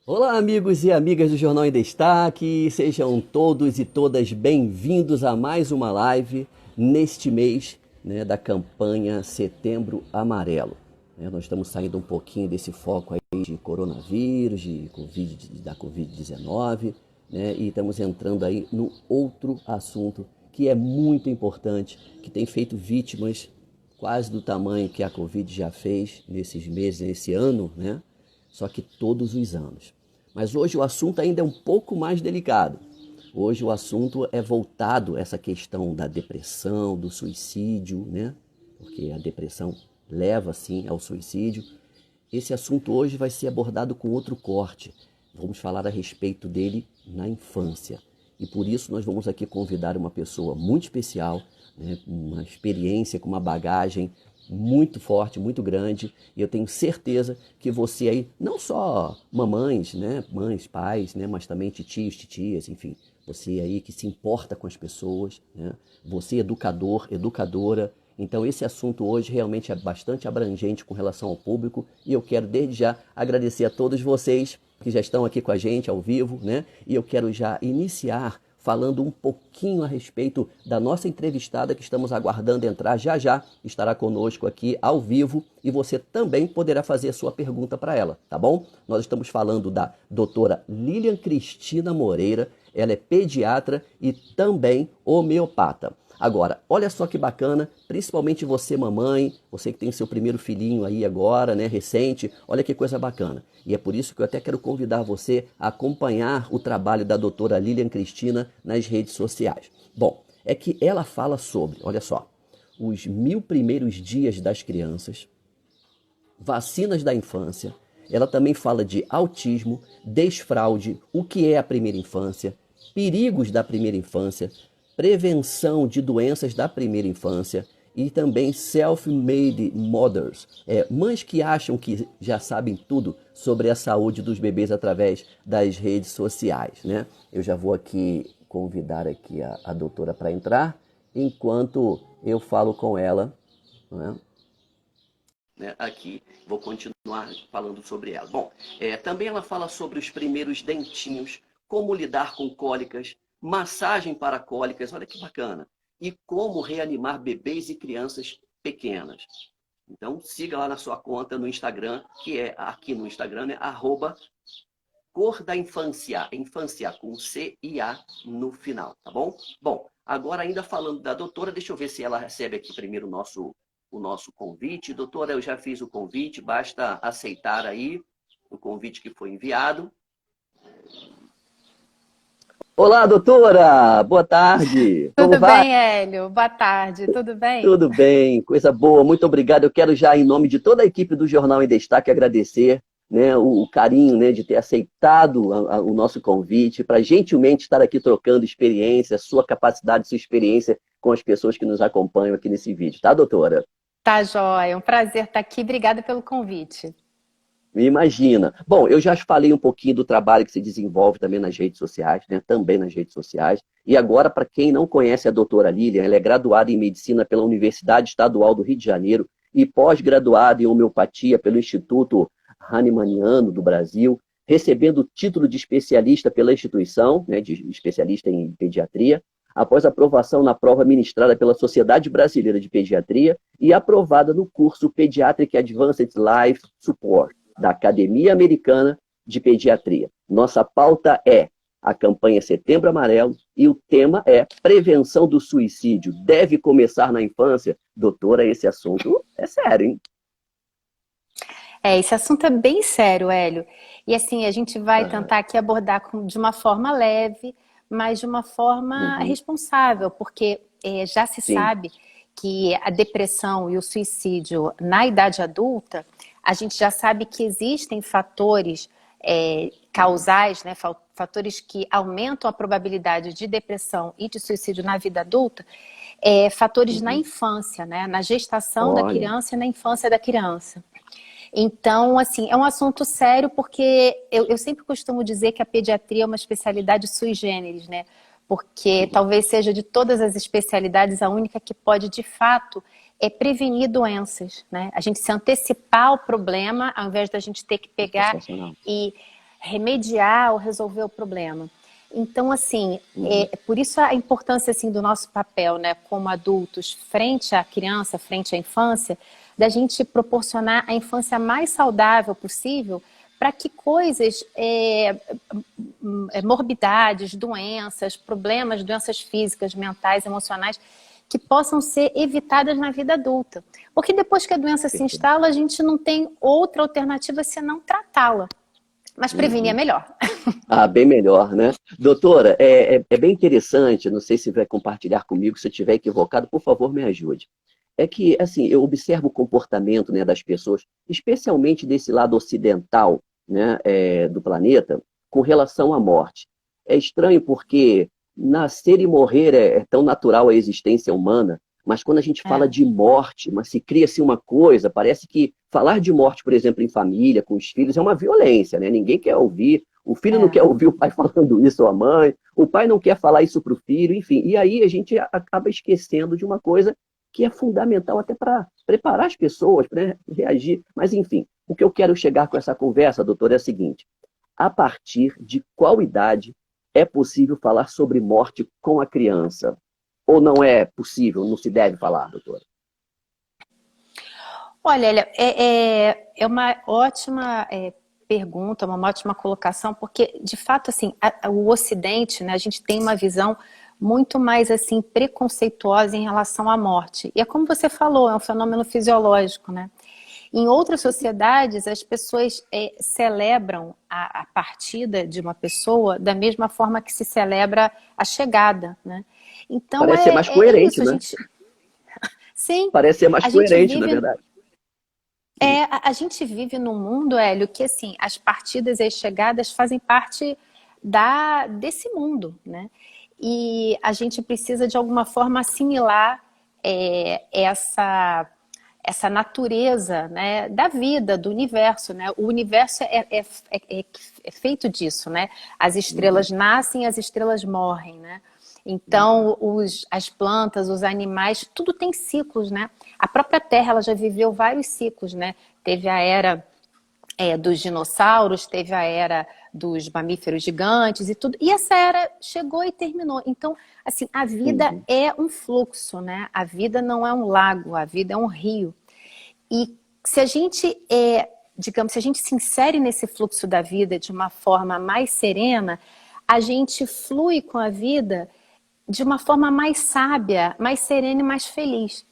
Olá, amigos e amigas do Jornal em Destaque, sejam todos e todas bem-vindos a mais uma live neste mês, da campanha Setembro Amarelo. Nós estamos saindo um pouquinho desse foco aí de coronavírus, da Covid-19, e estamos entrando aí no outro assunto que é muito importante, que tem feito vítimas quase do tamanho que a Covid já fez nesses meses, nesse ano, só que todos os anos. Mas hoje o assunto ainda é um pouco mais delicado. Hoje o assunto é voltado a essa questão da depressão, do suicídio, Porque a depressão leva, sim, ao suicídio. Esse assunto hoje vai ser abordado com outro corte. Vamos falar a respeito dele na infância. E por isso nós vamos aqui convidar uma pessoa muito especial, com uma experiência, com uma bagagem muito forte, muito grande, e eu tenho certeza que você aí, não só mamães, mães, pais, mas também titios, titias, enfim, você aí que se importa com as pessoas, você educador, educadora, então esse assunto hoje realmente é bastante abrangente com relação ao público, e eu quero desde já agradecer a todos vocês que já estão aqui com a gente ao vivo, e eu quero já iniciar falando um pouquinho a respeito da nossa entrevistada que estamos aguardando entrar já já, estará conosco aqui ao vivo e você também poderá fazer a sua pergunta para ela, tá bom? Nós estamos falando da doutora Lilian Cristina Moreira, ela é pediatra e também homeopata. Agora, olha só que bacana, principalmente você mamãe, você que tem seu primeiro filhinho aí agora, recente, olha que coisa bacana. E é por isso que eu até quero convidar você a acompanhar o trabalho da doutora Lilian Cristina nas redes sociais. Bom, é que ela fala sobre, olha só, os 1000 primeiros dias das crianças, vacinas da infância, ela também fala de autismo, desfraude, o que é a primeira infância, perigos da primeira infância, prevenção de doenças da primeira infância e também self-made mothers, mães que acham que já sabem tudo sobre a saúde dos bebês através das redes sociais, Eu já vou aqui convidar aqui a doutora para entrar, enquanto eu falo com ela, Aqui, vou continuar falando sobre ela. Bom, também ela fala sobre os primeiros dentinhos, como lidar com cólicas, massagem para cólicas, olha que bacana, e como reanimar bebês e crianças pequenas. Então, siga lá na sua conta no Instagram, que é aqui no Instagram, Cor da Infância, infância com C-I-A no final, tá bom? Bom, agora ainda falando da doutora, deixa eu ver se ela recebe aqui primeiro o nosso convite. Doutora, eu já fiz o convite, basta aceitar aí o convite que foi enviado. Olá, doutora! Boa tarde! Como Tudo vai? bem, Hélio? Boa tarde, tudo bem? Tudo bem, coisa boa, muito obrigado. Eu quero já, em nome de toda a equipe do Jornal em Destaque, agradecer o carinho de ter aceitado o nosso convite, para gentilmente estar aqui trocando experiência, sua capacidade, sua experiência com as pessoas que nos acompanham aqui nesse vídeo, tá, doutora? Tá, joia. É um prazer estar aqui. Obrigada pelo convite. Me imagina. Bom, eu já falei um pouquinho do trabalho que se desenvolve também nas redes sociais, também nas redes sociais. E agora, para quem não conhece a doutora Lilian, ela é graduada em Medicina pela Universidade Estadual do Rio de Janeiro e pós-graduada em Homeopatia pelo Instituto Hahnemanniano do Brasil, recebendo o título de especialista pela instituição, de especialista em pediatria, após aprovação na prova ministrada pela Sociedade Brasileira de Pediatria e aprovada no curso Pediatric Advanced Life Support da Academia Americana de Pediatria. Nossa pauta é a campanha Setembro Amarelo e o tema é prevenção do suicídio. Deve começar na infância? Doutora, esse assunto é sério, hein? Esse assunto é bem sério, Hélio. E assim, a gente vai Aham. tentar aqui abordar de uma forma leve, mas de uma forma Uhum. responsável, porque já se Sim. sabe que a depressão e o suicídio na idade adulta, a gente já sabe que existem fatores causais, fatores que aumentam a probabilidade de depressão e de suicídio na vida adulta, fatores na Uhum. infância, na gestação da Olha. criança e na infância da criança. Então, assim, é um assunto sério porque eu sempre costumo dizer que a pediatria é uma especialidade sui generis, Porque Uhum. talvez seja de todas as especialidades a única que pode, de fato, prevenir doenças, A gente se antecipar ao problema, ao invés da gente ter que pegar Sensacional. e remediar ou resolver o problema. Então, assim, por isso a importância assim, do nosso papel, né, como adultos, frente à criança, frente à infância, da gente proporcionar a infância mais saudável possível para que coisas, morbidades, doenças, problemas, doenças físicas, mentais, emocionais, que possam ser evitadas na vida adulta. Porque depois que a doença se instala, a gente não tem outra alternativa senão tratá-la. Mas prevenir é melhor. Ah, bem melhor, né? Doutora, é bem interessante, não sei se vai compartilhar comigo, se eu estiver equivocado, por favor, me ajude. É que, assim, eu observo o comportamento, né, das pessoas, especialmente desse lado ocidental, né, do planeta, com relação à morte. É estranho porque nascer e morrer é tão natural à existência humana, mas quando a gente fala de morte, mas se cria-se uma coisa, parece que falar de morte, por exemplo, em família, com os filhos, é uma violência, né? Ninguém quer ouvir, o filho não quer ouvir o pai falando isso ou a mãe, o pai não quer falar isso para o filho, enfim. E aí a gente acaba esquecendo de uma coisa que é fundamental até para preparar as pessoas, para reagir. Mas, enfim, o que eu quero chegar com essa conversa, doutor, é o seguinte: a partir de qual idade é possível falar sobre morte com a criança? Ou não é possível, não se deve falar, doutora? Olha, é uma ótima pergunta, uma ótima colocação, porque, de fato, assim, o Ocidente, né, a gente tem uma visão muito mais assim preconceituosa em relação à morte. E é como você falou, é um fenômeno fisiológico, né? Em outras sociedades, as pessoas celebram a partida de uma pessoa da mesma forma que se celebra a chegada, né? Então parece ser mais coerente, isso, né? a gente... Sim, parece ser mais a gente coerente, vive... na verdade. a gente vive num mundo, Hélio, que assim, as partidas e as chegadas fazem parte desse mundo, né? E a gente precisa, de alguma forma, assimilar essa natureza, né, da vida, do universo, né? O universo é feito disso, né? As estrelas nascem, as estrelas morrem, né? Então, as plantas, os animais, tudo tem ciclos, né? A própria Terra, ela já viveu vários ciclos, né? Teve a era dos dinossauros, teve a era dos mamíferos gigantes e tudo. E essa era chegou e terminou. Então, assim, a vida é um fluxo, né? A vida não é um lago, a vida é um rio. E se a gente, digamos, se a gente se insere nesse fluxo da vida de uma forma mais serena, a gente flui com a vida de uma forma mais sábia, mais serena e mais feliz.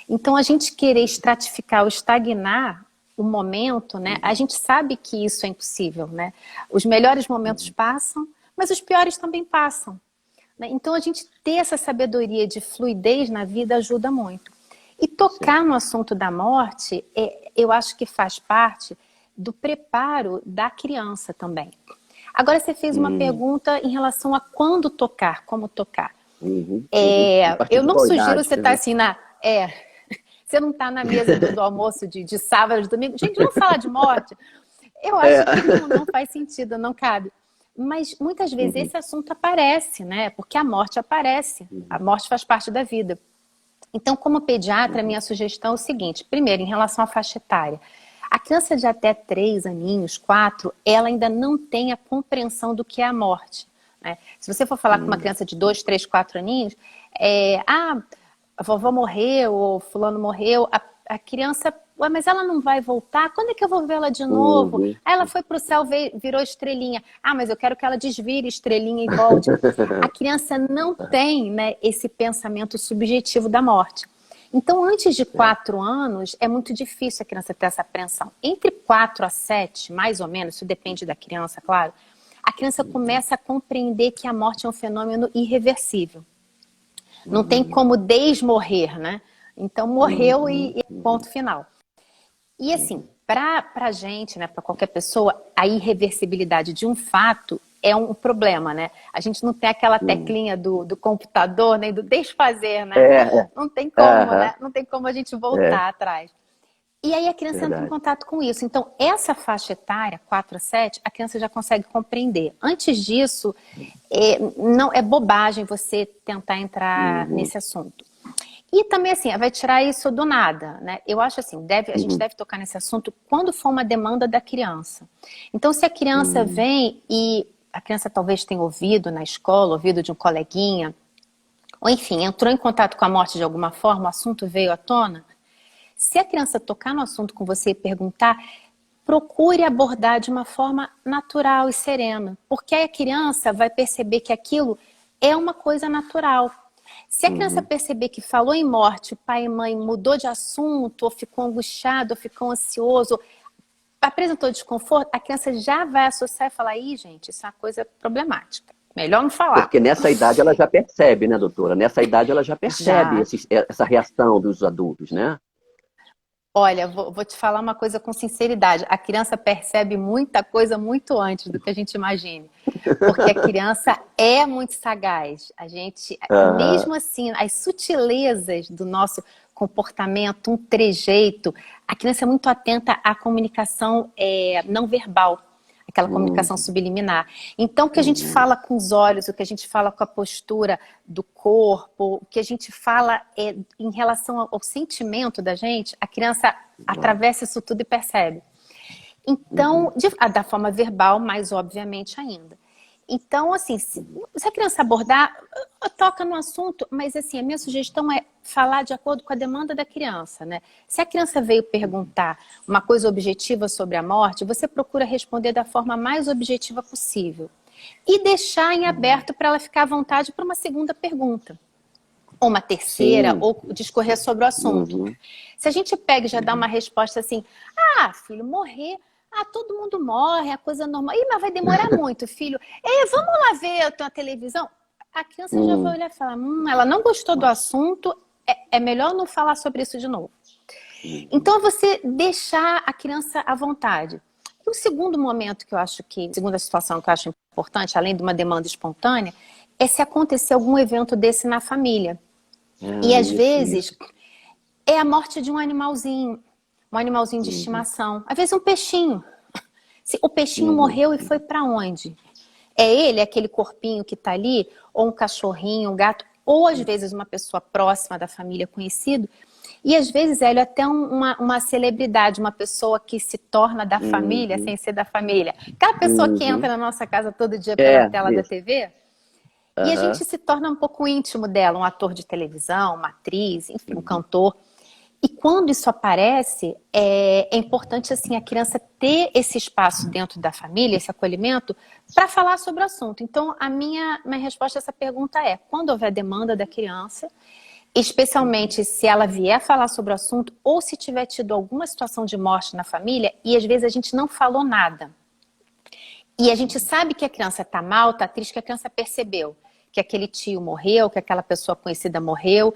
Então, a gente querer estratificar ou estagnar o momento, né? A gente sabe que isso é impossível, né? Os melhores momentos passam, mas os piores também passam, né? Então, a gente ter essa sabedoria de fluidez na vida ajuda muito. E tocar no assunto da morte, eu acho que faz parte do preparo da criança também. Agora, você fez uma pergunta em relação a quando tocar, como tocar. Eu não sugiro você estar assim você não está na mesa do almoço de sábado, de domingo. Gente, vamos falar de morte? Eu acho que não faz sentido, não cabe. Mas muitas vezes esse assunto aparece, né? Porque a morte aparece. A morte faz parte da vida. Então, como pediatra, a minha sugestão é o seguinte. Primeiro, em relação à faixa etária. A criança de até 3 aninhos, 4, ela ainda não tem a compreensão do que é a morte, né? Se você for falar com uma criança de 2, 3, 4 aninhos, a vovó morreu, ou fulano morreu, a criança, ué, mas ela não vai voltar? Quando é que eu vou vê-la de novo? Ela foi para o céu, virou estrelinha. Mas eu quero que ela desvire estrelinha e volte. A criança não tem, né, esse pensamento subjetivo da morte. Então, antes de 4 anos, é muito difícil a criança ter essa apreensão. Entre 4 a 7, mais ou menos, isso depende da criança, claro, a criança começa a compreender que a morte é um fenômeno irreversível. Não tem como desmorrer, né? Então, morreu e ponto final. E assim, para a gente, né, para qualquer pessoa, a irreversibilidade de um fato é um problema, né? A gente não tem aquela teclinha do computador, nem do desfazer, né? Não tem como, né? Não tem como a gente voltar atrás. E aí a criança entra em contato com isso. Então, essa faixa etária, 4 a 7, a criança já consegue compreender. Antes disso, não é bobagem você tentar entrar nesse assunto. E também, assim, vai tirar isso do nada, né? Eu acho assim, a gente Uhum. deve tocar nesse assunto quando for uma demanda da criança. Então, se a criança Uhum. vem e a criança talvez tenha ouvido na escola, ouvido de um coleguinha, ou enfim, entrou em contato com a morte de alguma forma, o assunto veio à tona, se a criança tocar no assunto com você e perguntar, procure abordar de uma forma natural e serena, porque aí a criança vai perceber que aquilo é uma coisa natural. Se a criança Uhum. perceber que falou em morte, o pai e mãe mudou de assunto, ou ficou angustiado, ou ficou ansioso, apresentou desconforto, a criança já vai associar e falar, ih, gente, isso é uma coisa problemática. Melhor não falar. Porque nessa idade ela já percebe, né, doutora? Nessa idade ela já percebe Já. essa reação dos adultos, né? Olha, vou te falar uma coisa com sinceridade. A criança percebe muita coisa muito antes do que a gente imagine. Porque a criança é muito sagaz. A gente, Aham. mesmo assim, as sutilezas do nosso comportamento, um trejeito, a criança é muito atenta à comunicação não verbal, aquela comunicação Uhum. subliminar. Então, o que a gente Uhum. fala com os olhos, o que a gente fala com a postura do corpo, o que a gente fala em relação ao sentimento da gente, a criança atravessa isso tudo e percebe. Então, Uhum. da forma verbal, mais obviamente ainda. Então, assim, se a criança abordar, toca no assunto, mas assim, a minha sugestão é falar de acordo com a demanda da criança, né? Se a criança veio perguntar uma coisa objetiva sobre a morte, você procura responder da forma mais objetiva possível. E deixar em Uhum. aberto para ela ficar à vontade para uma segunda pergunta. Ou uma terceira, Sim. ou discorrer sobre o assunto. Uhum. Se a gente pega e já dá uma Uhum. resposta assim, ah, filho, morrer, ah, todo mundo morre, é a coisa normal. Ih, mas vai demorar muito, filho. Vamos lá ver a tua televisão? A criança já vai Uhum. olhar e falar, ela não gostou do assunto, é melhor não falar sobre isso de novo. Uhum. Então, é você deixar a criança à vontade. E o segundo momento que eu acho que, segunda situação que eu acho importante, além de uma demanda espontânea, é se acontecer algum evento desse na família. E Ah, às isso. vezes é a morte de um animalzinho de Uhum. estimação. Às vezes um peixinho. Se o peixinho Uhum. morreu e foi para onde? É ele, aquele corpinho que está ali, ou um cachorrinho, um gato, ou às vezes uma pessoa próxima da família, conhecido, e às vezes ele até uma celebridade, uma pessoa que se torna da família Uhum. sem ser da família. Aquela pessoa que entra Uhum. na nossa casa todo dia pela É, tela da isso. TV, e a Aham. gente se torna um pouco íntimo dela, um ator de televisão, uma atriz, enfim, um Uhum. cantor. E quando isso aparece, é importante assim a criança ter esse espaço dentro da família, esse acolhimento, para falar sobre o assunto. Então, a minha resposta a essa pergunta é: quando houver demanda da criança, especialmente se ela vier falar sobre o assunto ou se tiver tido alguma situação de morte na família, e às vezes a gente não falou nada. E a gente sabe que a criança está mal, está triste, que a criança percebeu que aquele tio morreu, que aquela pessoa conhecida morreu.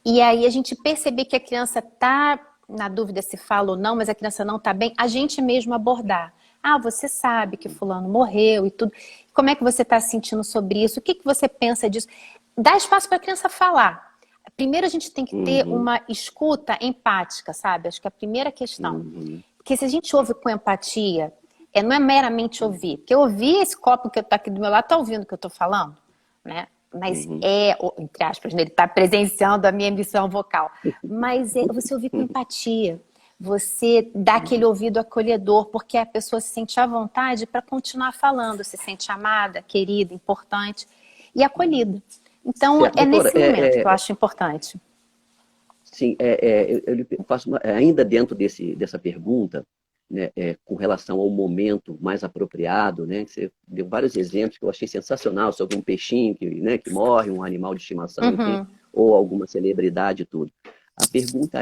E aí a gente perceber que a criança está na dúvida se fala ou não, mas a criança não está bem, a gente mesmo abordar. Ah, você sabe que fulano morreu e tudo. Como é que você está se sentindo sobre isso? O que, que você pensa disso? Dá espaço para a criança falar. Primeiro a gente tem que ter Uhum. uma escuta empática, sabe? Acho que é a primeira questão. Uhum. Porque se a gente ouve com empatia, não é meramente ouvir. Porque ouvir esse copo que está aqui do meu lado, está ouvindo o que eu estou falando? Né? Mas Uhum. entre aspas, né, ele está presenciando a minha emissão vocal. Mas é você ouvir com empatia. Você dá aquele Uhum. ouvido acolhedor, porque a pessoa se sente à vontade para continuar falando, se sente amada, querida, importante e acolhida. Então, Certo, é doutora, nesse momento que eu acho importante. sim, eu lhe faço ainda dentro dessa pergunta, né, com relação ao momento mais apropriado, né, que você deu vários exemplos que eu achei sensacional sobre um peixinho que, né, que morre, um animal de estimação, enfim, Uhum. ou alguma celebridade e tudo. A pergunta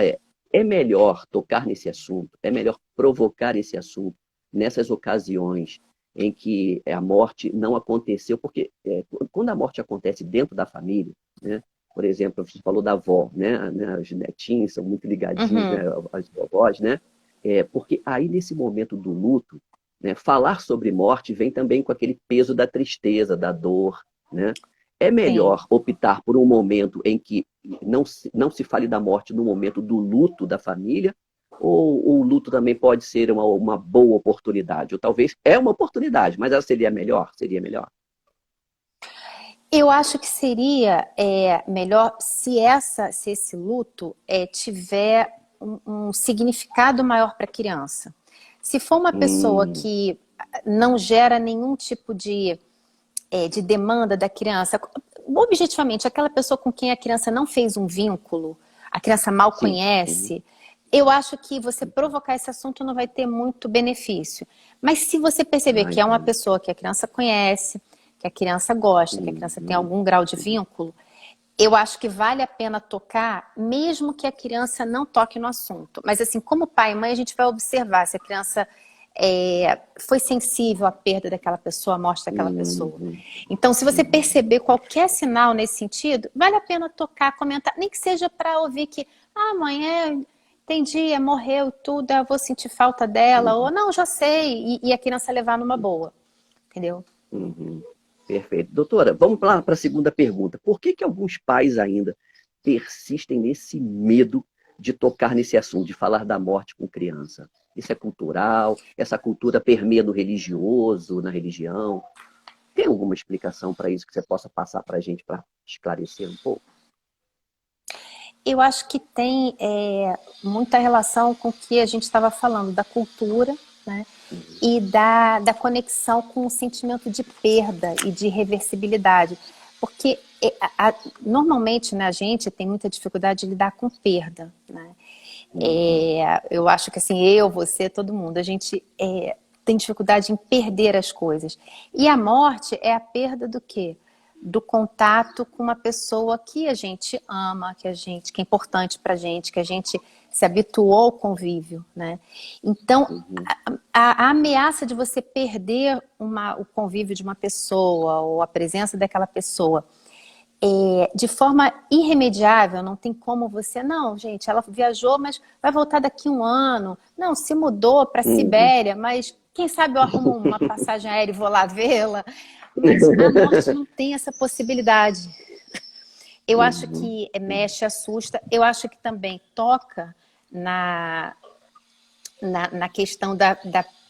é melhor tocar nesse assunto, é melhor provocar esse assunto nessas ocasiões em que a morte não aconteceu, porque quando a morte acontece dentro da família, né, por exemplo, você falou da avó, né? Os netinhos são muito ligadinhos, né? Uhum. As vovós, né? Porque aí, nesse momento do luto, né? Falar sobre morte vem também com aquele peso da tristeza, da dor, né? É Sim. melhor optar por um momento em que não se fale da morte no momento do luto da família, ou o luto também pode ser uma boa oportunidade? Ou talvez é uma oportunidade, mas ela seria melhor? Seria melhor. Eu acho que seria melhor se esse luto tiver um significado maior para a criança. Se for uma pessoa que não gera nenhum tipo de demanda da criança, objetivamente, aquela pessoa com quem a criança não fez um vínculo, a criança mal Sim. conhece, eu acho que você provocar esse assunto não vai ter muito benefício. Mas se você perceber que é uma pessoa que a criança conhece, que a criança gosta, que a criança tem algum grau de vínculo, eu acho que vale a pena tocar, mesmo que a criança não toque no assunto. Mas assim, como pai e mãe, a gente vai observar se a criança foi sensível à perda daquela pessoa, à morte daquela pessoa. Então, se você perceber qualquer sinal nesse sentido, vale a pena tocar, comentar, nem que seja para ouvir que, mãe, entendi, morreu e tudo, eu vou sentir falta dela, ou não, já sei, e a criança levar numa boa, entendeu? Perfeito. Doutora, vamos lá para a segunda pergunta. Por que que alguns pais ainda persistem nesse medo de tocar nesse assunto, de falar da morte com criança? Isso é cultural? Essa cultura permeia no religioso, na religião? Tem alguma explicação para isso que você possa passar para a gente para esclarecer um pouco? Eu acho que tem muita relação com o que a gente estava falando, da cultura, né? E da conexão com o sentimento de perda e de reversibilidade. Porque normalmente, né, a gente tem muita dificuldade de lidar com perda, né? Eu acho que assim, você, todo mundo, a gente tem dificuldade em perder as coisas. E a morte é a perda do quê? Do contato com uma pessoa que a gente ama, que é importante pra gente, que a gente se habituou ao convívio, né? Então, a ameaça de você perder o convívio de uma pessoa ou a presença daquela pessoa de forma irremediável, não tem como você, não, gente, ela viajou, mas vai voltar daqui um ano, não, se mudou para a Sibéria, mas quem sabe eu arrumo uma passagem aérea e vou lá vê-la, mas a morte não tem essa possibilidade. Eu acho que mexe, assusta, eu acho que também toca na questão da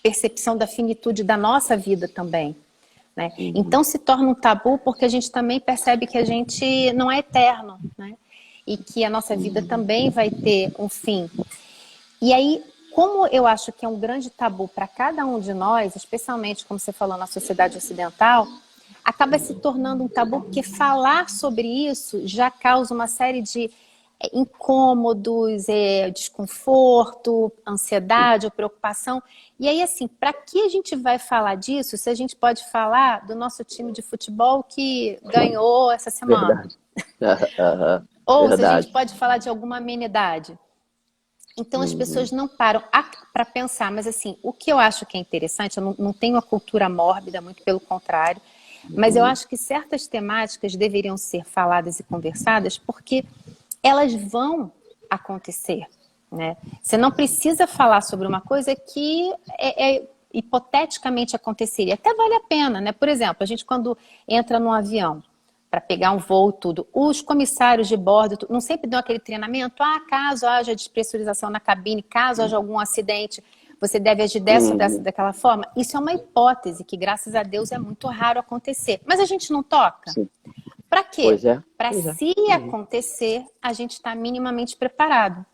percepção da finitude da nossa vida também. Né? Então se torna um tabu porque a gente também percebe que a gente não é eterno, né? E que a nossa vida também vai ter um fim. E aí, como eu acho que é um grande tabu para cada um de nós, especialmente, como você falou, na sociedade ocidental, acaba se tornando um tabu porque falar sobre isso já causa uma série de incômodos, desconforto, ansiedade ou preocupação. E aí, assim, para que a gente vai falar disso se a gente pode falar do nosso time de futebol que ganhou essa semana? Verdade. Ou se a gente pode falar de alguma amenidade. Então, as pessoas não param para pensar. Mas, assim, o que eu acho que é interessante, eu não tenho uma cultura mórbida, muito pelo contrário, mas eu acho que certas temáticas deveriam ser faladas e conversadas porque elas vão acontecer, né? Você não precisa falar sobre uma coisa que hipoteticamente aconteceria. Até vale a pena, né? Por exemplo, a gente quando entra num avião para pegar um voo, tudo, os comissários de bordo não sempre dão aquele treinamento, caso haja despressurização na cabine, caso haja algum acidente, você deve agir daquela forma. Isso é uma hipótese que, graças a Deus, é muito raro acontecer. Mas a gente não toca? Para quê? Para se acontecer, a gente está minimamente preparado.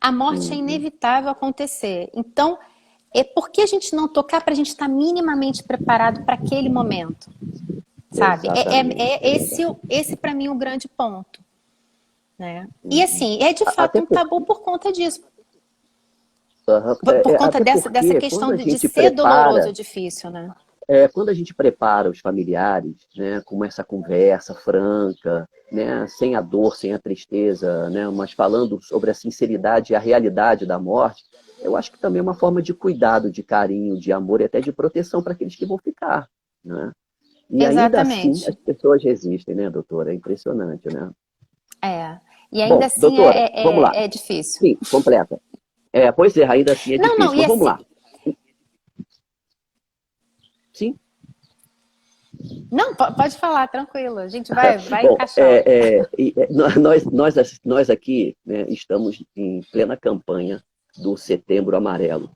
A morte é inevitável acontecer. Então, por que a gente não tocar para a gente estar minimamente preparado para aquele momento? Sabe? Esse para mim, o grande ponto. Né? E assim, de fato um tabu por conta disso. Por conta dessa questão de ser doloroso e difícil, né? Quando a gente prepara os familiares, né, com essa conversa franca, né, sem a dor, sem a tristeza, né, mas falando sobre a sinceridade e a realidade da morte, eu acho que também é uma forma de cuidado, de carinho, de amor e até de proteção para aqueles que vão ficar. Né? E Exatamente. ainda assim as pessoas resistem, né, doutora? É impressionante, né? E ainda assim doutora, vamos lá. É difícil. Sim, completa. Pois é, ainda assim é difícil, mas vamos lá. Sim? Não, pode falar, tranquilo. A gente vai encaixar. Nós aqui, né, estamos em plena campanha do Setembro Amarelo,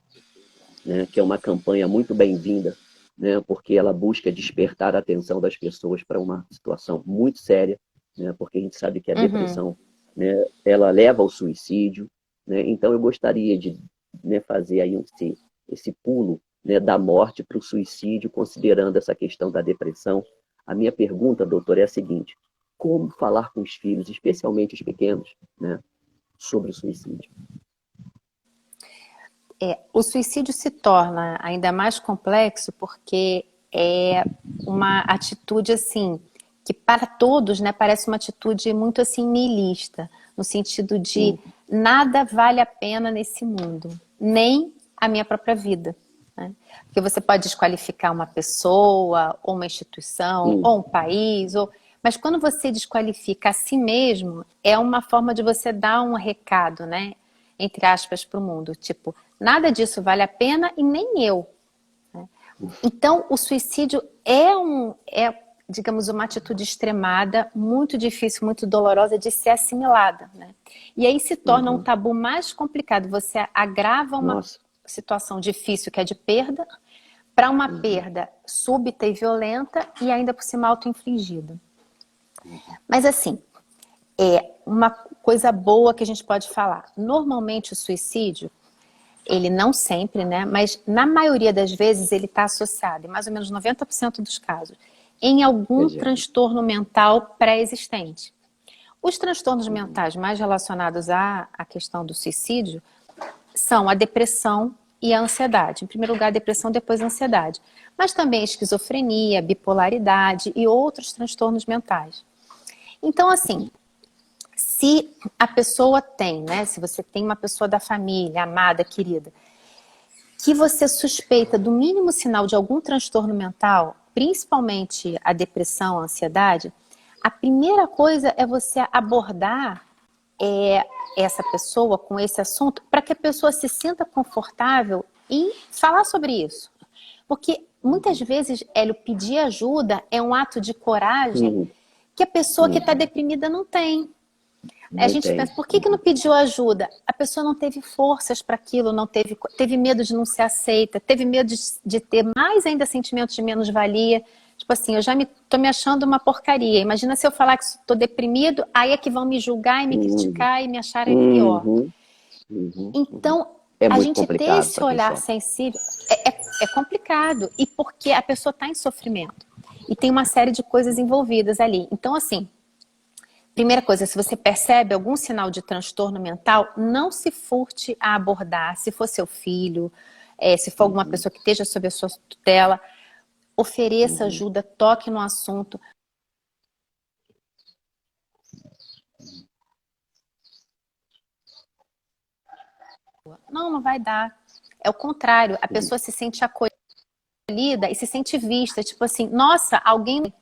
né, que é uma campanha muito bem-vinda né, porque ela busca despertar a atenção das pessoas para uma situação muito séria, né, porque a gente sabe que a depressão, né, ela leva ao suicídio, né, então eu gostaria de, né, fazer aí esse pulo, né, da morte para o suicídio, considerando essa questão da depressão. A minha pergunta, doutor, é a seguinte: como falar com os filhos, especialmente os pequenos, né, sobre o suicídio? O suicídio se torna ainda mais complexo porque é uma atitude assim que para todos, né, parece uma atitude muito assim nihilista, no sentido de nada vale a pena nesse mundo, nem a minha própria vida, né? Porque você pode desqualificar uma pessoa, ou uma instituição, ou um país, mas quando você desqualifica a si mesmo, é uma forma de você dar um recado, né, entre aspas, para o mundo, tipo, nada disso vale a pena e nem eu. Né? Então, o suicídio digamos, uma atitude extremada, muito difícil, muito dolorosa de ser assimilada. Né? E aí se torna um tabu mais complicado. Você agrava uma situação difícil, que é de perda, para uma perda súbita e violenta e ainda por cima auto-infligida. Mas assim, uma coisa boa que a gente pode falar. Normalmente o suicídio, ele não sempre, né? Mas na maioria das vezes ele está associado, em mais ou menos 90% dos casos, em algum transtorno mental pré-existente. Os transtornos mentais mais relacionados à questão do suicídio são a depressão e a ansiedade. Em primeiro lugar, a depressão, depois a ansiedade. Mas também a esquizofrenia, bipolaridade e outros transtornos mentais. Então, assim, se a pessoa tem, né? Se você tem uma pessoa da família, amada, querida, que você suspeita do mínimo sinal de algum transtorno mental, principalmente a depressão, a ansiedade, a primeira coisa é você abordar essa pessoa com esse assunto para que a pessoa se sinta confortável em falar sobre isso. Porque muitas vezes, Hélio, pedir ajuda é um ato de coragem que a pessoa que está deprimida não tem. A gente pensa, por que não pediu ajuda? A pessoa não teve forças para aquilo, não teve medo de não ser aceita, teve medo de ter mais ainda sentimentos de menos-valia. Tipo assim, tô me achando uma porcaria. Imagina se eu falar que estou deprimido, aí é que vão me julgar e me criticar e me acharem pior. Então, a gente ter esse olhar sensível é complicado. E porque a pessoa está em sofrimento. E tem uma série de coisas envolvidas ali. Então, assim, primeira coisa, se você percebe algum sinal de transtorno mental, não se furte a abordar. Se for seu filho, se for alguma pessoa que esteja sob a sua tutela, ofereça ajuda, toque no assunto. Não vai dar. É o contrário, a pessoa se sente acolhida e se sente vista. Tipo assim, nossa, alguém...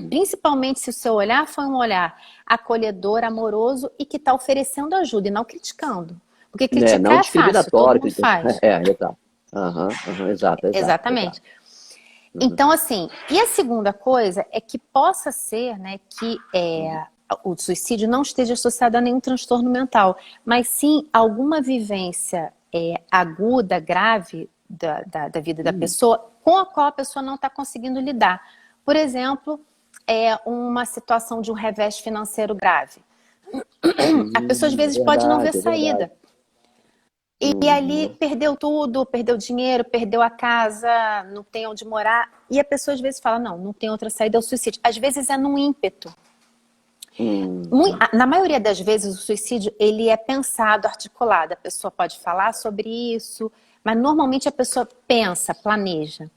Principalmente se o seu olhar foi um olhar acolhedor, amoroso e que está oferecendo ajuda e não criticando. Porque criticar não é fácil, todo mundo faz. Exato. Exato. Exatamente. Então, assim, e a segunda coisa é que possa ser, né, que o suicídio não esteja associado a nenhum transtorno mental, mas sim alguma vivência aguda, grave da vida da pessoa, com a qual a pessoa não está conseguindo lidar. Por exemplo, uma situação de um revés financeiro grave. A pessoa às vezes pode não ver saída. E ali perdeu tudo, perdeu dinheiro, perdeu a casa, não tem onde morar. E a pessoa às vezes fala, não tem outra saída, é o suicídio. Às vezes é num ímpeto. Na maioria das vezes o suicídio ele é pensado, articulado. A pessoa pode falar sobre isso, mas normalmente a pessoa pensa, planeja.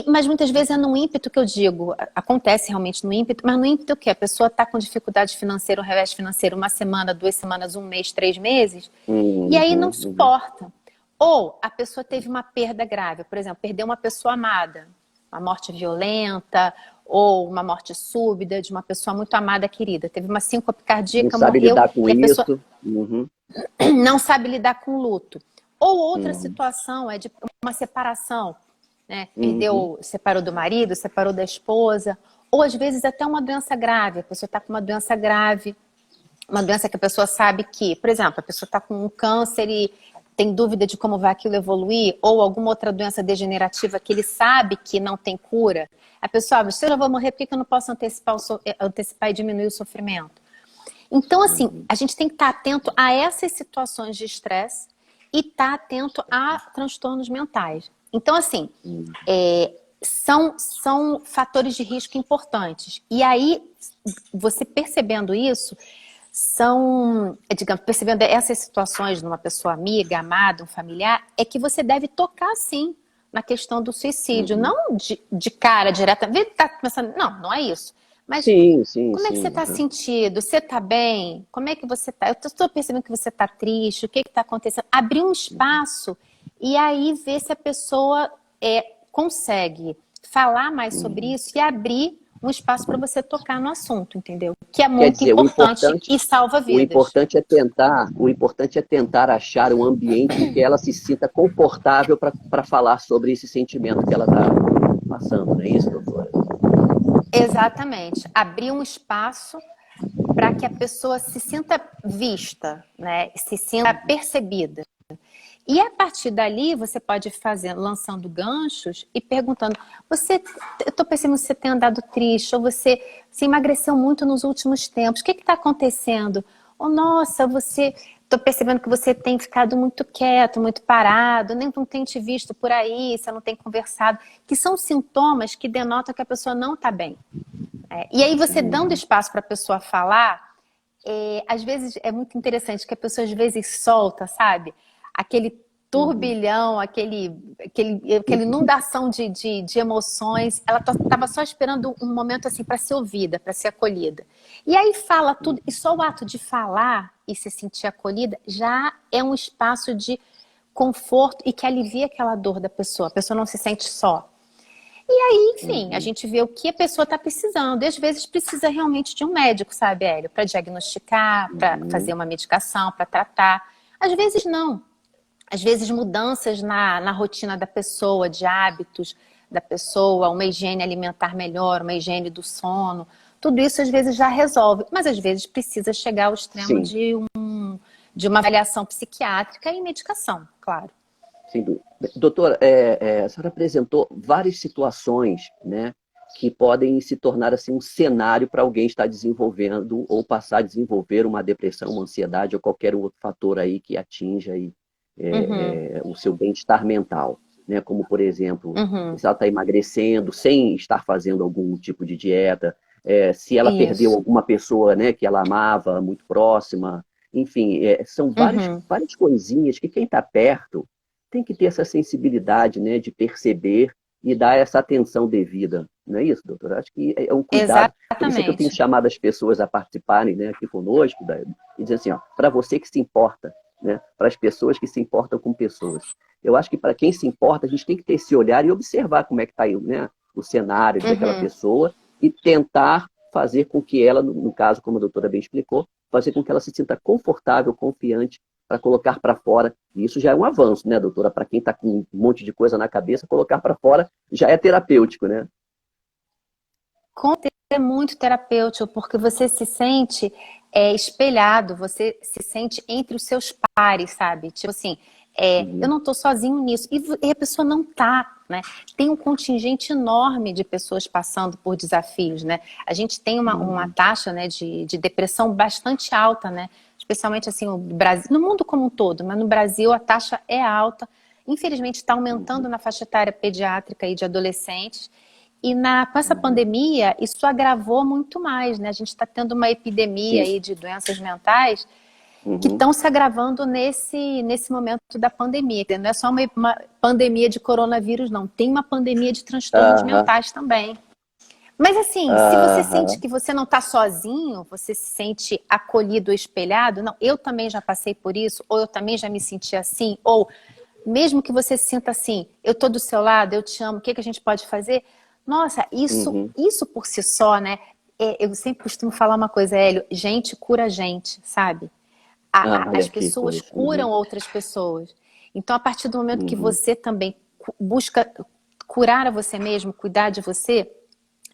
Mas muitas vezes é num ímpeto que eu digo, acontece realmente no ímpeto, mas no ímpeto o quê? A pessoa está com dificuldade financeira, um revés financeiro, 1 semana, 2 semanas, 1 mês, 3 meses, e aí não suporta. Ou a pessoa teve uma perda grave, por exemplo, perdeu uma pessoa amada, uma morte violenta, ou uma morte súbita de uma pessoa muito amada, querida. Teve uma síncope cardíaca, morreu, lidar com e a pessoa isso. não sabe lidar com o luto. Ou outra situação é de uma separação. Né? Separou do marido, separou da esposa, ou às vezes até uma doença grave. A pessoa está com uma doença grave, uma doença que a pessoa sabe que, por exemplo, a pessoa está com um câncer e tem dúvida de como vai aquilo evoluir, ou alguma outra doença degenerativa que ele sabe que não tem cura, a pessoa, se eu já vou morrer, por que eu não posso antecipar e diminuir o sofrimento? Então, assim, a gente tem que estar atento a essas situações de estresse e estar atento a transtornos mentais. Então, assim, são fatores de risco importantes. E aí, você percebendo isso, digamos, percebendo essas situações numa pessoa amiga, amada, um familiar, é que você deve tocar, sim, na questão do suicídio. Não de cara, diretamente, tá pensando, não é isso. Mas sim, como é que você está sentindo? Você está bem? Como é que você está? Eu estou percebendo que você está triste, o que está acontecendo? Abrir um espaço e aí ver se a pessoa consegue falar mais sobre isso e abrir um espaço para você tocar no assunto, entendeu? Que é muito importante e salva vidas. O importante é tentar achar um ambiente em que ela se sinta confortável para falar sobre esse sentimento que ela está passando, não é isso, doutora? Exatamente. Abrir um espaço para que a pessoa se sinta vista, né? Se sinta percebida. E a partir dali, você pode fazer, lançando ganchos e perguntando, eu estou percebendo que você tem andado triste, ou você emagreceu muito nos últimos tempos, o que está acontecendo? Ou, nossa, estou percebendo que você tem ficado muito quieto, muito parado, nem não tem te visto por aí, você não tem conversado, que são sintomas que denotam que a pessoa não está bem. E aí você dando espaço para a pessoa falar, às vezes é muito interessante que a pessoa às vezes solta, sabe? Aquele turbilhão, aquela inundação de emoções. Ela estava só esperando um momento assim para ser ouvida, para ser acolhida. E aí fala tudo, e só o ato de falar e se sentir acolhida já é um espaço de conforto e que alivia aquela dor da pessoa. A pessoa não se sente só. E aí, enfim, a gente vê o que a pessoa está precisando. E às vezes precisa realmente de um médico, sabe, Hélio? Para diagnosticar, para fazer uma medicação, para tratar. Às vezes não. Às vezes mudanças na rotina da pessoa, de hábitos da pessoa, uma higiene alimentar melhor, uma higiene do sono. Tudo isso às vezes já resolve. Mas às vezes precisa chegar ao extremo de uma avaliação psiquiátrica e medicação, claro. Sem dúvida. Doutora, a senhora apresentou várias situações, né, que podem se tornar assim, um cenário para alguém estar desenvolvendo ou passar a desenvolver uma depressão, uma ansiedade ou qualquer outro fator aí que atinja aí, o seu bem-estar mental. Né? Como, por exemplo, se ela está emagrecendo sem estar fazendo algum tipo de dieta, se ela perdeu alguma pessoa, né, que ela amava, muito próxima. Enfim, são várias coisinhas que quem está perto tem que ter essa sensibilidade, né, de perceber e dar essa atenção devida. Não é isso, doutora? Acho que é um cuidado. Exatamente. Por isso que eu tenho chamado as pessoas a participarem, né, aqui conosco e dizer assim, para você que se importa, né, para as pessoas que se importam com pessoas. Eu acho que para quem se importa, a gente tem que ter esse olhar e observar como é que está aí, né, o cenário daquela pessoa e tentar fazer com que ela, no caso, como a doutora bem explicou, fazer com que ela se sinta confortável, confiante, para colocar para fora. E isso já é um avanço, né, doutora? Para quem está com um monte de coisa na cabeça, colocar para fora já é terapêutico, né? É muito terapêutico, porque você se sente espelhado, você se sente entre os seus pares, sabe? Tipo assim, eu não estou sozinho nisso. E a pessoa não está, né? Tem um contingente enorme de pessoas passando por desafios, né? A gente tem uma taxa, né, de depressão bastante alta, né? Especialmente assim, no Brasil, no mundo como um todo, mas no Brasil a taxa é alta. Infelizmente está aumentando na faixa etária pediátrica e de adolescentes. E com essa pandemia, isso agravou muito mais, né? A gente está tendo uma epidemia aí de doenças mentais que estão se agravando nesse momento da pandemia. Não é só uma pandemia de coronavírus, não. Tem uma pandemia de transtornos mentais também. Mas assim, se você sente que você não está sozinho, você se sente acolhido ou espelhado, não, eu também já passei por isso, ou eu também já me senti assim, ou mesmo que você se sinta assim, eu estou do seu lado, eu te amo, o que a gente pode fazer? Nossa, isso por si só, né? Eu sempre costumo falar uma coisa, Hélio, gente cura gente, sabe? As pessoas curam outras pessoas. Então, a partir do momento que você também busca curar a você mesmo, cuidar de você,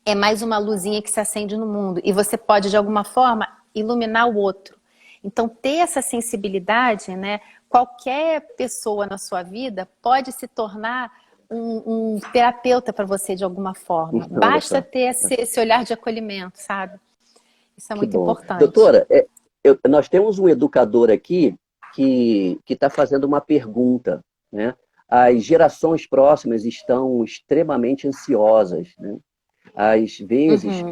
é mais uma luzinha que se acende no mundo. E você pode, de alguma forma, iluminar o outro. Então, ter essa sensibilidade, né, qualquer pessoa na sua vida pode se tornar um terapeuta para você de alguma forma. Basta ter esse olhar de acolhimento, sabe? Isso é muito importante. Doutora, nós temos um educador aqui que está fazendo uma pergunta, né? As gerações próximas estão extremamente ansiosas, né? Às vezes,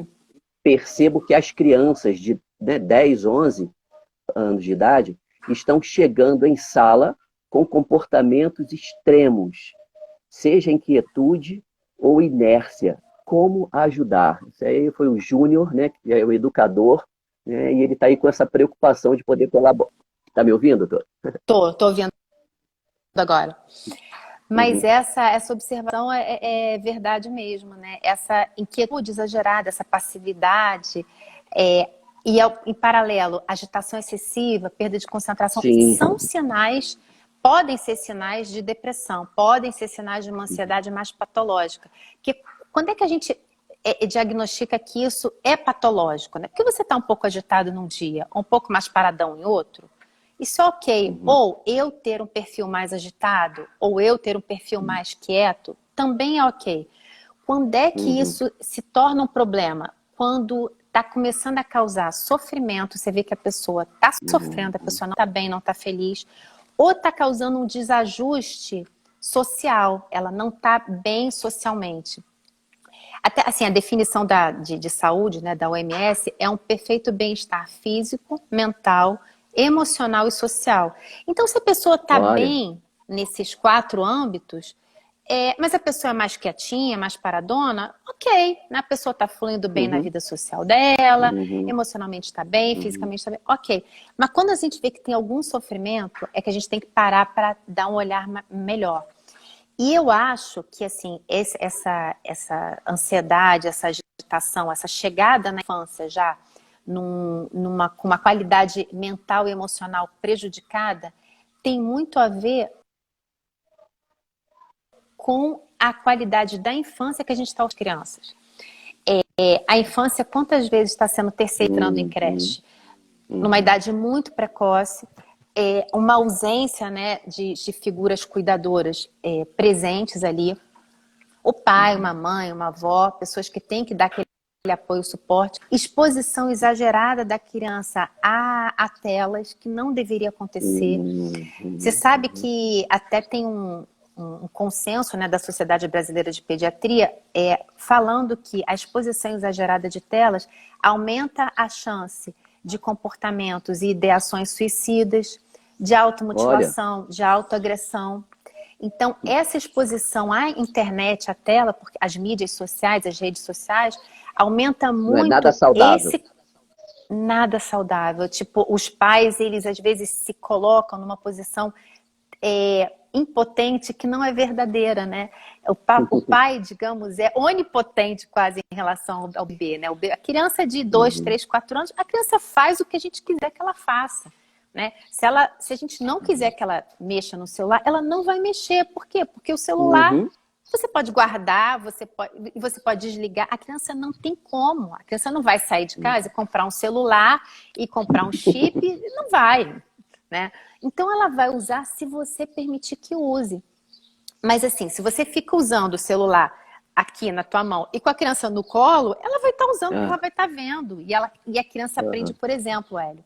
percebo que as crianças de 10, 11 anos de idade estão chegando em sala com comportamentos extremos, seja inquietude ou inércia. Como ajudar? Isso aí foi o Júnior, né, que é o educador, né, e ele está aí com essa preocupação de poder colaborar. Está me ouvindo, doutor? Tô ouvindo agora. Mas essa observação é verdade mesmo, né? Essa inquietude exagerada, essa passividade, e em paralelo, agitação excessiva, perda de concentração, são sinais, podem ser sinais de depressão, podem ser sinais de uma ansiedade mais patológica. Que quando é que a gente diagnostica que isso é patológico, né? Porque você está um pouco agitado num dia, um pouco mais paradão em outro, isso é ok. Ou eu ter um perfil mais agitado, ou eu ter um perfil mais quieto, também é ok. Quando é que isso se torna um problema? Quando está começando a causar sofrimento, você vê que a pessoa está sofrendo, a pessoa não está bem, não está feliz, ou está causando um desajuste social, ela não está bem socialmente. Até assim, a definição de saúde, né, da OMS é um perfeito bem-estar físico, mental, emocional e social. Então, se a pessoa está bem nesses 4 âmbitos, mas a pessoa é mais quietinha, mais paradona, ok, né? A pessoa está fluindo bem na vida social dela, emocionalmente está bem, fisicamente está bem, ok. Mas quando a gente vê que tem algum sofrimento, é que a gente tem que parar para dar um olhar melhor. E eu acho que assim, essa ansiedade, essa agitação, essa chegada na infância já com uma qualidade mental e emocional prejudicada, tem muito a ver com a qualidade da infância que a gente está com as crianças. A infância, quantas vezes está sendo terceirando em creche? Numa idade muito precoce, uma ausência, né, de figuras cuidadoras presentes ali. O pai, uma mãe, uma avó, pessoas que têm que dar aquele apoio, suporte. Exposição exagerada da criança a telas, que não deveria acontecer. Você sabe que até tem um consenso, né, da Sociedade Brasileira de Pediatria falando que a exposição exagerada de telas aumenta a chance de comportamentos e ideações suicidas, de automutilação, de autoagressão. Então, essa exposição à internet, à tela, porque as mídias sociais, as redes sociais, aumenta muito. Não é nada saudável. Nada saudável. Tipo, os pais, eles às vezes se colocam numa posição impotente que não é verdadeira, né? O pai, digamos, é onipotente quase em relação ao bebê, né? A criança de 2, 3, 4 anos, a criança faz o que a gente quiser que ela faça, né? Se a gente não quiser que ela mexa no celular, ela não vai mexer. Por quê? Porque o celular você pode guardar, você pode desligar. A criança não tem como. A criança não vai sair de casa e comprar um celular e comprar um chip, não vai, né? Então ela vai usar se você permitir que use. Mas assim, se você fica usando o celular aqui na tua mão e com a criança no colo, ela vai estar usando, ela vai estar vendo. E a criança aprende, por exemplo, Hélio.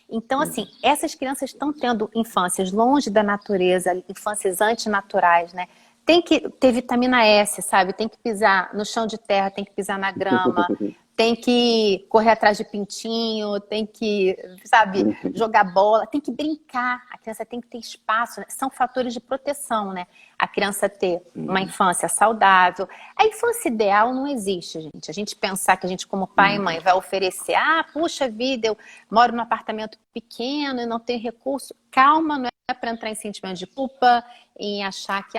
Então, assim, essas crianças estão tendo infâncias longe da natureza, infâncias antinaturais, né? Tem que ter vitamina S, sabe? Tem que pisar no chão de terra, tem que pisar na grama, tem que correr atrás de pintinho, tem que, sabe, jogar bola, tem que brincar. A criança tem que ter espaço, né? São fatores de proteção, né? A criança ter uma infância saudável. A infância ideal não existe, gente. A gente pensar que a gente, como pai e mãe, vai oferecer, puxa vida, eu moro num apartamento pequeno e não tenho recurso. Calma, não é para entrar em sentimento de culpa, em achar que,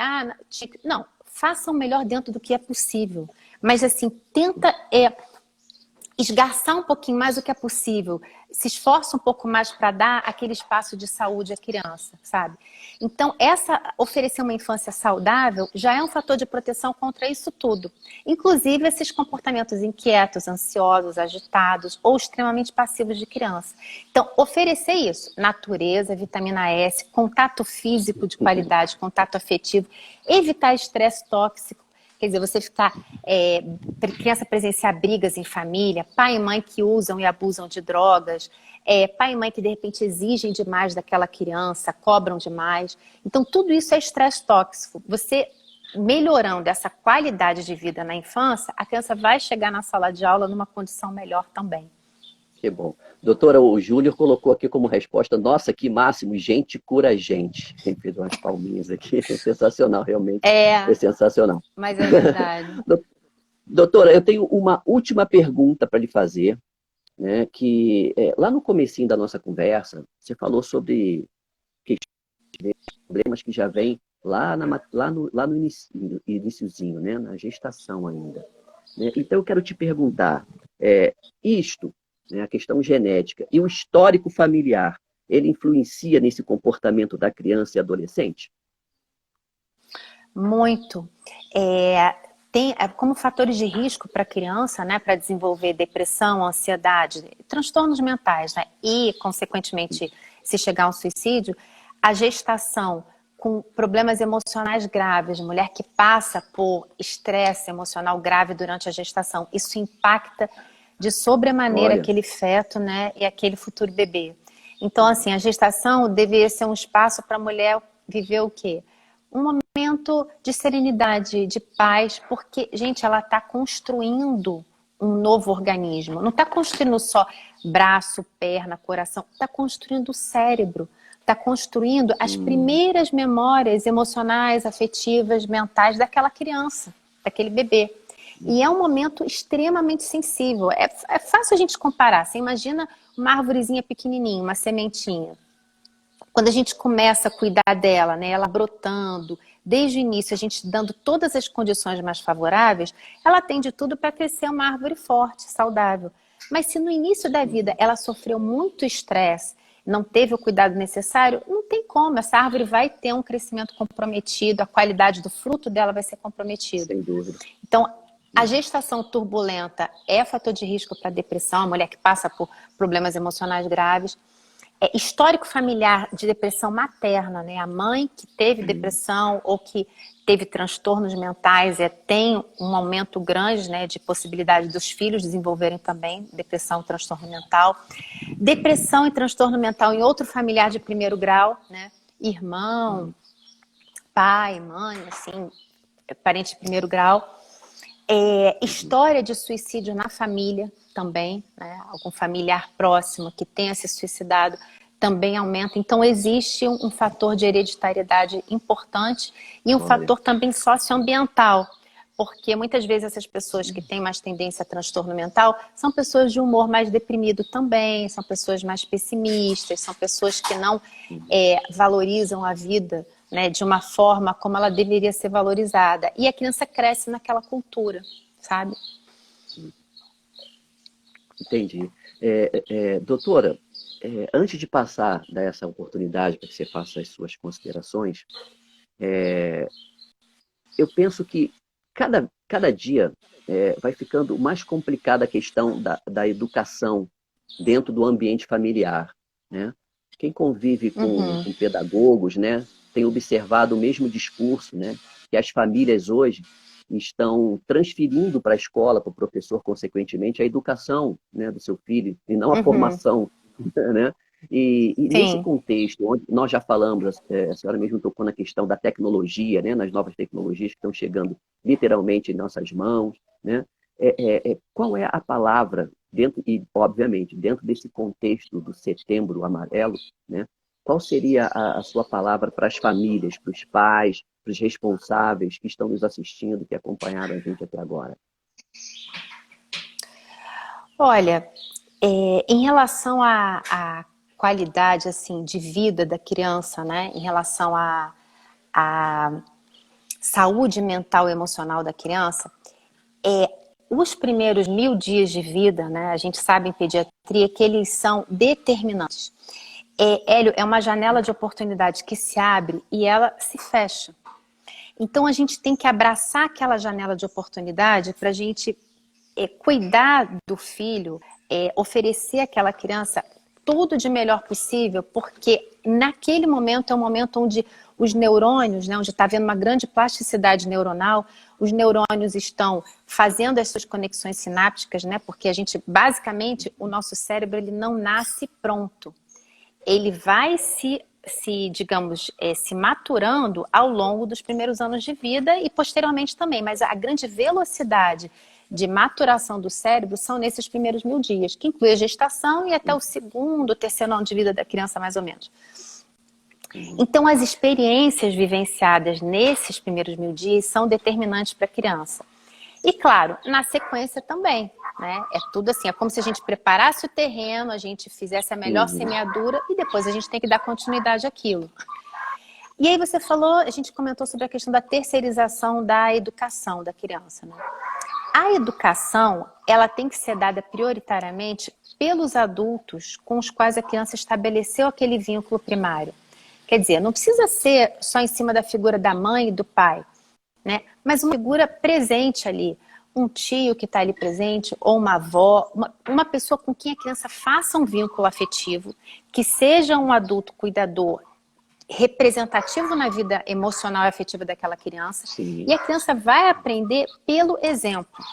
não, faça o melhor dentro do que é possível. Mas assim, tenta esgarçar um pouquinho mais o que é possível, se esforça um pouco mais para dar aquele espaço de saúde à criança, sabe? Então, oferecer uma infância saudável já é um fator de proteção contra isso tudo. Inclusive esses comportamentos inquietos, ansiosos, agitados ou extremamente passivos de criança. Então, oferecer isso, natureza, vitamina S, contato físico de qualidade, contato afetivo, evitar estresse tóxico. Quer dizer, você ficar, criança presenciar brigas em família, pai e mãe que usam e abusam de drogas, pai e mãe que de repente exigem demais daquela criança, cobram demais. Então, tudo isso é estresse tóxico. Você melhorando essa qualidade de vida na infância, a criança vai chegar na sala de aula numa condição melhor também. Que bom. Doutora, o Júnior colocou aqui como resposta, nossa, que máximo, gente cura gente. Quem fez umas palminhas aqui, é sensacional, realmente. É sensacional. Mas é verdade. Doutora, eu tenho uma última pergunta para lhe fazer, né, que lá no comecinho da nossa conversa, você falou sobre problemas que já vêm lá no iniciozinho, né, na gestação ainda. Né? Então eu quero te perguntar, isto, né, a questão genética e o histórico familiar, ele influencia nesse comportamento da criança e adolescente? Muito. Tem como fatores de risco para a criança, né, para desenvolver depressão, ansiedade, transtornos mentais, né, e, consequentemente, se chegar a um suicídio, a gestação com problemas emocionais graves, mulher que passa por estresse emocional grave durante a gestação, isso impacta de sobremaneira aquele feto, né, e aquele futuro bebê. Então, assim, a gestação deveria ser um espaço para a mulher viver o quê? Um momento de serenidade, de paz, porque, gente, ela está construindo um novo organismo. Não está construindo só braço, perna, coração, está construindo o cérebro, está construindo as primeiras memórias emocionais, afetivas, mentais daquela criança, daquele bebê. E é um momento extremamente sensível. É fácil a gente comparar. Você imagina uma arvorezinha pequenininha, uma sementinha. Quando a gente começa a cuidar dela, né, ela brotando, desde o início a gente dando todas as condições mais favoráveis, ela tem de tudo para crescer uma árvore forte, saudável. Mas se no início da vida ela sofreu muito estresse, não teve o cuidado necessário, não tem como. Essa árvore vai ter um crescimento comprometido, a qualidade do fruto dela vai ser comprometida. Sem dúvida. Então, a gestação turbulenta é fator de risco para depressão, a mulher que passa por problemas emocionais graves. Histórico familiar de depressão materna, né? A mãe que teve depressão ou que teve transtornos mentais tem um aumento grande, né, de possibilidade dos filhos desenvolverem também depressão, transtorno mental. Depressão e transtorno mental em outro familiar de primeiro grau, né? Irmão, pai, mãe, assim, parente de primeiro grau. História de suicídio na família também, né? Algum familiar próximo que tenha se suicidado também aumenta. Então existe um fator de hereditariedade importante e um fator também socioambiental, porque muitas vezes essas pessoas que têm mais tendência a transtorno mental são pessoas de humor mais deprimido também, são pessoas mais pessimistas, são pessoas que não valorizam a vida, né, de uma forma como ela deveria ser valorizada. E a criança cresce naquela cultura, sabe? Entendi. Doutora, antes de passar dessa oportunidade para que você faça as suas considerações, eu penso que cada dia vai ficando mais complicada a questão da educação dentro do ambiente familiar, né? Quem convive com pedagogos, né, tem observado o mesmo discurso, né, que as famílias hoje estão transferindo para a escola, para o professor, consequentemente, a educação, né, do seu filho, e não a formação. Né? E nesse contexto, onde nós já falamos, a senhora mesmo tocou na questão da tecnologia, né, nas novas tecnologias que estão chegando literalmente em nossas mãos, né? Qual é a palavra, obviamente, dentro desse contexto do Setembro Amarelo, né? Qual seria a sua palavra para as famílias, para os pais, para os responsáveis que estão nos assistindo, que acompanharam a gente até agora? Olha, em relação à qualidade assim, de vida da criança, né? Em relação à saúde mental e emocional da criança, os primeiros 1000 dias de vida, né, a gente sabe em pediatria que eles são determinantes. Hélio, é uma janela de oportunidade que se abre e ela se fecha. Então a gente tem que abraçar aquela janela de oportunidade para a gente cuidar do filho, oferecer àquela criança tudo de melhor possível, porque naquele momento é um momento onde os neurônios, né, onde está havendo uma grande plasticidade neuronal, os neurônios estão fazendo as suas conexões sinápticas, né, porque a gente, basicamente, o nosso cérebro ele não nasce pronto. Ele vai digamos, se maturando ao longo dos primeiros anos de vida e posteriormente também, mas a grande velocidade de maturação do cérebro são nesses primeiros 1000 dias, que inclui a gestação e até o segundo, terceiro ano de vida da criança, mais ou menos. Então, as experiências vivenciadas nesses primeiros 1000 dias são determinantes para a criança. E, claro, na sequência também, né? É tudo assim, é como se a gente preparasse o terreno, a gente fizesse a melhor semeadura e depois a gente tem que dar continuidade àquilo. E aí você falou, a gente comentou sobre a questão da terceirização da educação da criança, né? A educação, ela tem que ser dada prioritariamente pelos adultos com os quais a criança estabeleceu aquele vínculo primário. Quer dizer, não precisa ser só em cima da figura da mãe e do pai, né? Mas uma figura presente ali, um tio que está ali presente, ou uma avó, uma pessoa com quem a criança faça um vínculo afetivo, que seja um adulto cuidador, representativo na vida emocional e afetiva daquela criança. Sim. E a criança vai aprender pelo exemplo.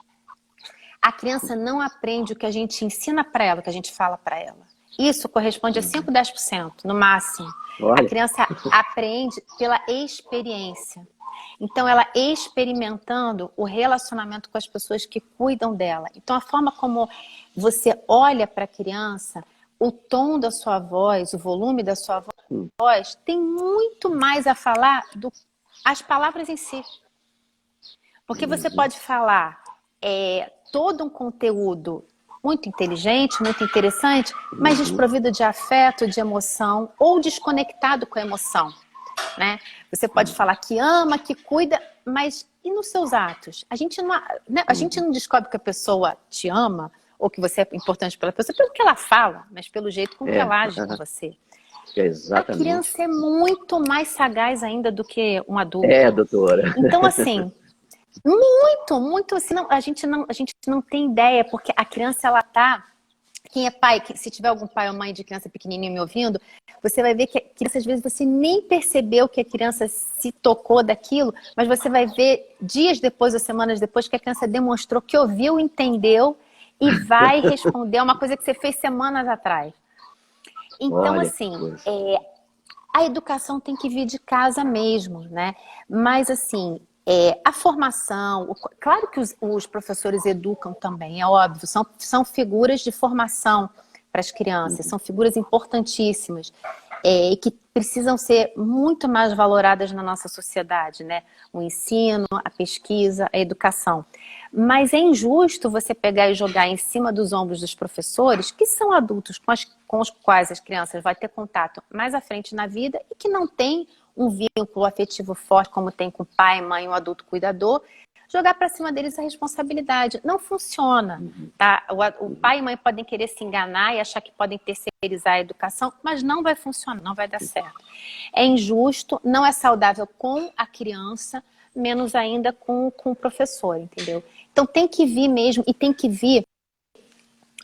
A criança não aprende o que a gente ensina para ela, o que a gente fala para ela. Isso corresponde a 5, 10%, no máximo. Olha. A criança aprende pela experiência. Então, ela experimentando o relacionamento com as pessoas que cuidam dela. Então, a forma como você olha para a criança, o tom da sua voz, o volume da sua voz, tem muito mais a falar do que as palavras em si. Porque você pode falar todo um conteúdo muito inteligente, muito interessante, mas desprovido de afeto, de emoção, ou desconectado com a emoção, né? Você pode falar que ama, que cuida, mas e nos seus atos? A gente não descobre que a pessoa te ama, ou que você é importante pela pessoa, pelo que ela fala, mas pelo jeito com que ela age com você. Exatamente. A criança é muito mais sagaz ainda do que um adulto. Doutora. Então, assim, muito, assim, a gente não tem ideia, porque a criança, ela tá... Quem é pai, se tiver algum pai ou mãe de criança pequenininha me ouvindo, você vai ver que a criança, às vezes, você nem percebeu que a criança se tocou daquilo, mas você vai ver dias depois ou semanas depois que a criança demonstrou que ouviu, entendeu e vai responder a uma coisa que você fez semanas atrás. Então, assim, a educação tem que vir de casa mesmo, né? Mas, assim, a formação... Claro que os professores educam também, é óbvio. São figuras de formação para as crianças. São figuras importantíssimas e que precisam ser muito mais valoradas na nossa sociedade, né? O ensino, a pesquisa, a educação. Mas é injusto você pegar e jogar em cima dos ombros dos professores, que são adultos com os quais as crianças vão ter contato mais à frente na vida e que não têm um vínculo afetivo forte, como tem com o pai, mãe, um adulto cuidador, jogar para cima deles a responsabilidade. Não funciona, tá? O pai e mãe podem querer se enganar e achar que podem terceirizar a educação, mas não vai funcionar, não vai dar certo. É injusto, não é saudável com a criança, menos ainda com o professor, entendeu? Então tem que vir mesmo, e tem que vir,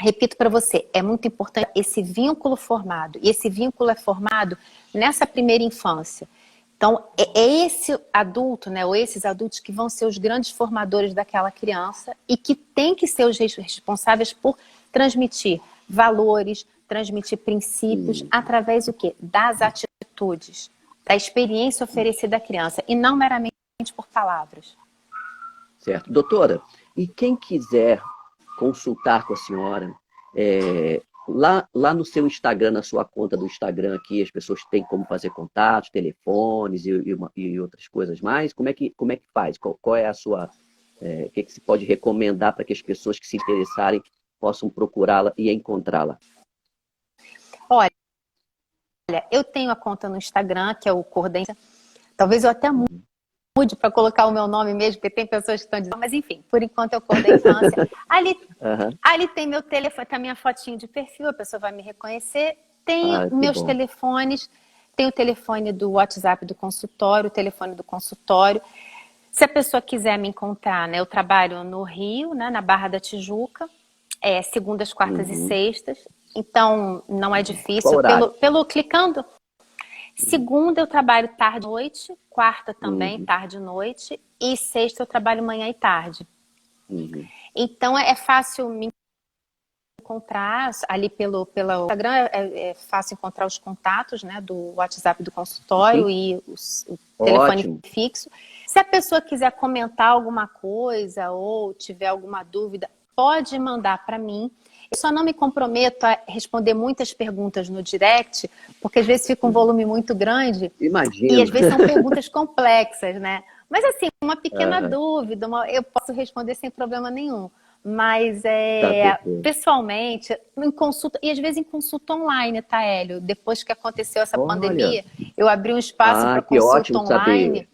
repito para você, é muito importante esse vínculo formado, e esse vínculo é formado nessa primeira infância. Então, é esse adulto, né, ou esses adultos que vão ser os grandes formadores daquela criança e que tem que ser os responsáveis por transmitir valores, transmitir princípios através do quê? Das atitudes, da experiência oferecida à criança e não meramente por palavras. Certo. Doutora, e quem quiser consultar com a senhora, lá no seu Instagram, na sua conta do Instagram aqui, as pessoas têm como fazer contatos, telefones e outras coisas mais. Como é que faz? Qual é a sua... o que se pode recomendar para que as pessoas que se interessarem possam procurá-la e encontrá-la? Olha, eu tenho a conta no Instagram, que é o Cordência. Talvez eu até mude mude para colocar o meu nome mesmo, porque tem pessoas que estão dizendo, mas enfim, por enquanto eu cor da infância. Ali tem meu telefone, tá minha fotinho de perfil, a pessoa vai me reconhecer. Tem meus telefones, tem o telefone do WhatsApp do consultório, o telefone do consultório. Se a pessoa quiser me encontrar, né, eu trabalho no Rio, né, na Barra da Tijuca, segundas, quartas e sextas, então não é difícil. Pelo clicando. Segunda eu trabalho tarde e noite, quarta também, tarde e noite, e sexta eu trabalho manhã e tarde. Então é fácil me encontrar ali pelo Instagram, é fácil encontrar os contatos, né, do WhatsApp do consultório e o telefone fixo. Se a pessoa quiser comentar alguma coisa ou tiver alguma dúvida, pode mandar para mim. Eu só não me comprometo a responder muitas perguntas no direct, porque às vezes fica um volume muito grande. Imagina. E às vezes são perguntas complexas, né? Mas assim, uma pequena dúvida, eu posso responder sem problema nenhum. Mas pessoalmente, em consulta, e às vezes em consulta online, tá, Hélio? Depois que aconteceu essa pandemia, eu abri um espaço para consulta online.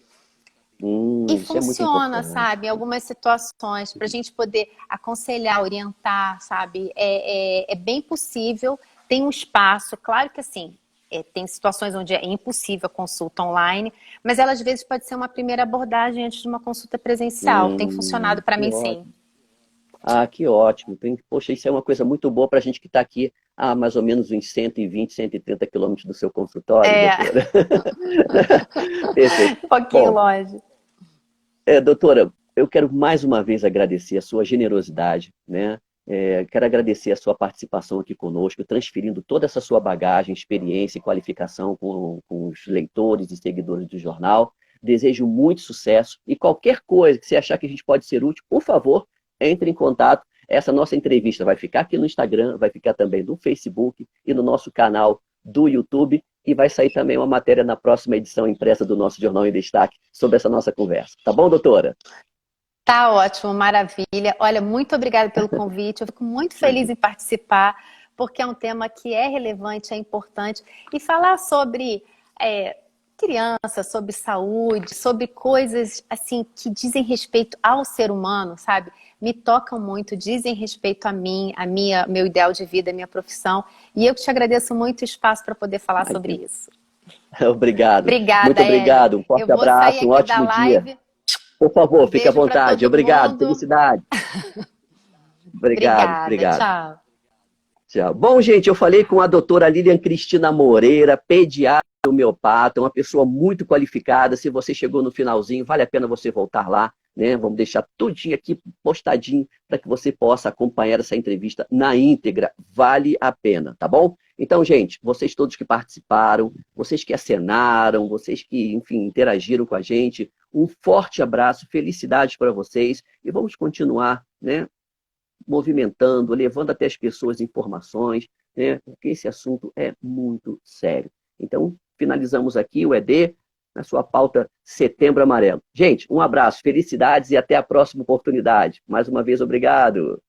E funciona, sabe, em algumas situações, para a gente poder aconselhar, orientar, sabe, é bem possível, tem um espaço, claro que assim, tem situações onde é impossível a consulta online, mas ela às vezes pode ser uma primeira abordagem antes de uma consulta presencial, tem funcionado para mim sim. Que ótimo, poxa, isso é uma coisa muito boa para a gente que está aqui a mais ou menos uns 120, 130 quilômetros do seu consultório, doutora. Um pouquinho longe. Doutora, eu quero mais uma vez agradecer a sua generosidade, né? Quero agradecer a sua participação aqui conosco, transferindo toda essa sua bagagem, experiência e qualificação com os leitores e seguidores do jornal. Desejo muito sucesso e qualquer coisa que você achar que a gente pode ser útil, por favor, entre em contato. Essa nossa entrevista vai ficar aqui no Instagram, vai ficar também no Facebook e no nosso canal do YouTube. E vai sair também uma matéria na próxima edição impressa do nosso Jornal em Destaque sobre essa nossa conversa. Tá bom, doutora? Tá ótimo, maravilha. Olha, muito obrigada pelo convite. Eu fico muito feliz em participar, porque é um tema que é relevante, é importante. E falar sobre criança, sobre saúde, sobre coisas assim que dizem respeito ao ser humano, sabe? Me tocam muito, dizem respeito a mim, meu ideal de vida, a minha profissão. E eu te agradeço muito o espaço para poder falar sobre isso. Obrigado. Obrigada, muito obrigado. Um forte abraço, um ótimo dia. Por favor, fique à vontade. Obrigado. Felicidade. Obrigado. Tchau. Bom, gente, eu falei com a doutora Lilian Cristina Moreira, pediatra homeopata, uma pessoa muito qualificada. Se você chegou no finalzinho, vale a pena você voltar lá, né? Vamos deixar tudinho aqui postadinho para que você possa acompanhar essa entrevista na íntegra. Vale a pena, tá bom? Então, gente, vocês todos que participaram, vocês que acenaram, vocês que, enfim, interagiram com a gente, um forte abraço, felicidades para vocês e vamos continuar, né, movimentando, levando até as pessoas informações, né, porque esse assunto é muito sério. Então, finalizamos aqui o ED na sua pauta Setembro Amarelo. Gente, um abraço, felicidades e até a próxima oportunidade. Mais uma vez, obrigado.